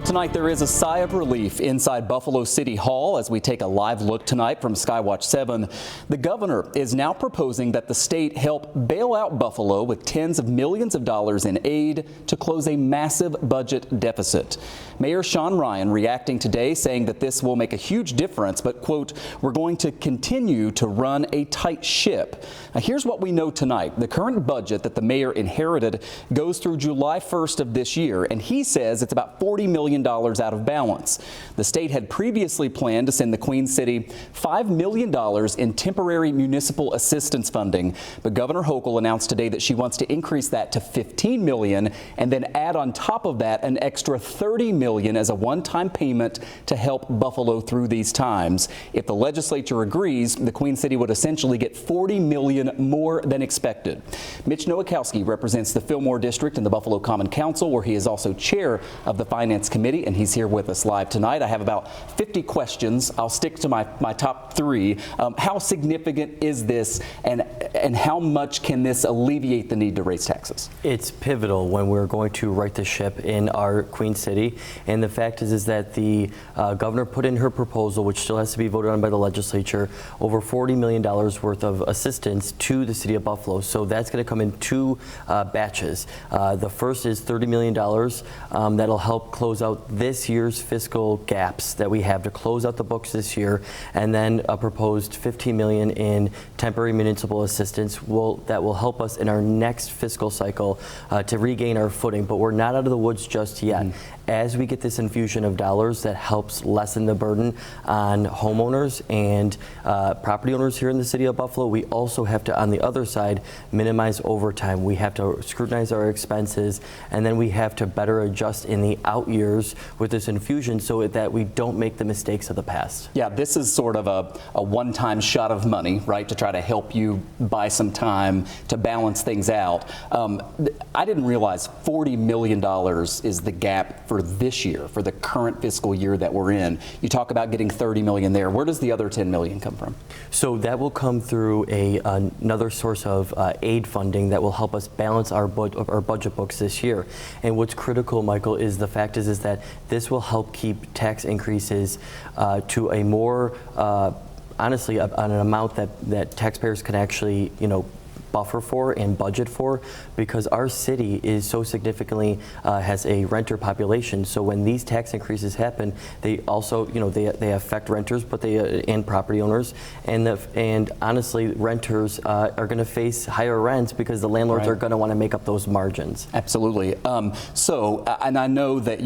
Tonight, there is a sigh of relief inside Buffalo City Hall as we take a live look tonight from Skywatch 7. The governor is now proposing that the state help bail out Buffalo with tens of millions of dollars in aid to close a massive budget deficit. Mayor Sean Ryan reacting today, saying that this will make a huge difference, but, quote, "We're going to continue to run a tight ship." Now, here's what we know tonight. The current budget that the mayor inherited goes through July 1st of this year, and he says it's about $40 million out of balance. The state had previously planned to send the Queen City $5 million in temporary municipal assistance funding, but Governor Hochul announced today that she wants to increase that to $15 million and then add on top of that an extra $30 million as a one-time payment to help Buffalo through these times. If the legislature agrees, the Queen City would essentially get $40 million more than expected. Mitch Nowakowski represents the Fillmore District in the Buffalo Common Council, where he is also chair of the Finance Committee, and he's here with us live tonight. I have about 50 questions. I'll stick to my top three. How significant is this, and how much can this alleviate the need to raise taxes? It's pivotal when we're going to right the ship in our Queen City, and the fact is that the governor put in her proposal, which still has to be voted on by the legislature, over $40 million worth of assistance to the city of Buffalo. So that's going to come in two batches. The first is $30 million that'll help close out this year's fiscal gaps that we have to close out the books this year, and then a proposed $15 million in temporary municipal assistance that will help us in our next fiscal cycle to regain our footing. But we're not out of the woods just yet. As we get this infusion of dollars that helps lessen the burden on homeowners and property owners here in the city of Buffalo, we also have to, on the other side, minimize overtime. We have to scrutinize our expenses, and then we have to better adjust in the out years with this infusion so that we don't make the mistakes of the past. Yeah, this is sort of a one-time shot of money, right, to try to help you buy some time to balance things out. I didn't realize $40 million is the gap for this year, for the current fiscal year that we're in. You talk about getting $30 million there. Where does the other $10 million come from? So that will come through another source of aid funding that will help us balance our budget books this year. And what's critical, Michael, is the fact is that this will help keep tax increases to a more, honestly, on an amount that taxpayers can actually, buffer for and budget for, because our city is so significantly has a renter population. So when these tax increases happen, they also, they affect renters, but and property owners, and honestly, renters are going to face higher rents because the landlords are going to want to make up those margins. Absolutely. And I know that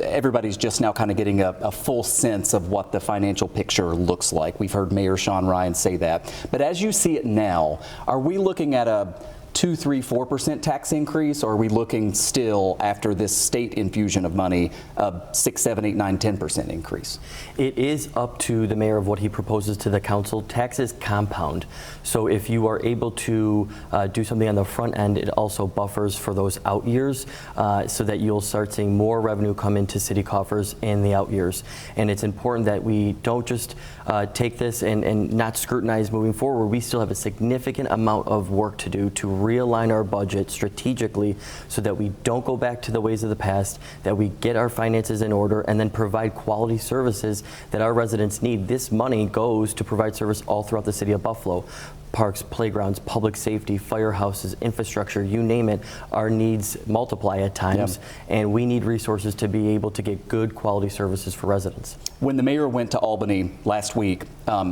everybody's just now kind of getting a full sense of what the financial picture looks like. We've heard Mayor Sean Ryan say that. But as you see it now, are we looking at a 2%, 3%, 4% tax increase, or are we looking still, after this state infusion of money, a 6, 7, 8, 9, 10% increase? It is up to the mayor of what he proposes to the council. Taxes compound. So if you are able to do something on the front end, it also buffers for those out years so that you'll start seeing more revenue come into city coffers in the out years. And it's important that we don't just take this and not scrutinize moving forward. We still have a significant amount of work to do to realign our budget strategically so that we don't go back to the ways of the past, that we get our finances in order, and then provide quality services that our residents need. This money goes to provide service all throughout the city of Buffalo. Parks, playgrounds, public safety, firehouses, infrastructure, you name it, our needs multiply at times, and we need resources to be able to get good quality services for residents. When the mayor went to Albany last week,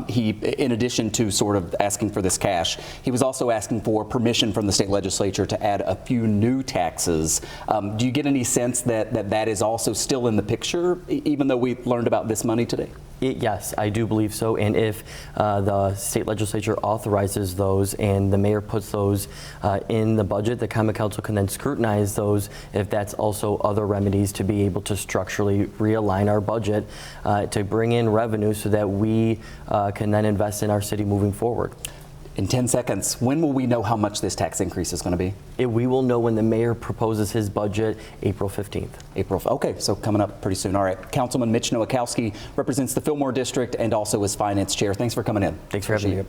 he, in addition to sort of asking for this cash, he was also asking for permission from the state legislature to add a few new taxes. Do you get any sense that is also still in the picture, even though we learned about this money today? Yes, I do believe so. And if the state legislature authorizes those and the mayor puts those in the budget, the Common Council can then scrutinize those if that's also other remedies to be able to structurally realign our budget to bring in revenue so that we can then invest in our city moving forward. In 10 seconds, when will we know how much this tax increase is going to be? We will know when the mayor proposes his budget, April 15th. Okay, so coming up pretty soon. All right, Councilman Mitch Nowakowski represents the Fillmore District and also is finance chair. Thanks for coming in. Thanks for having me.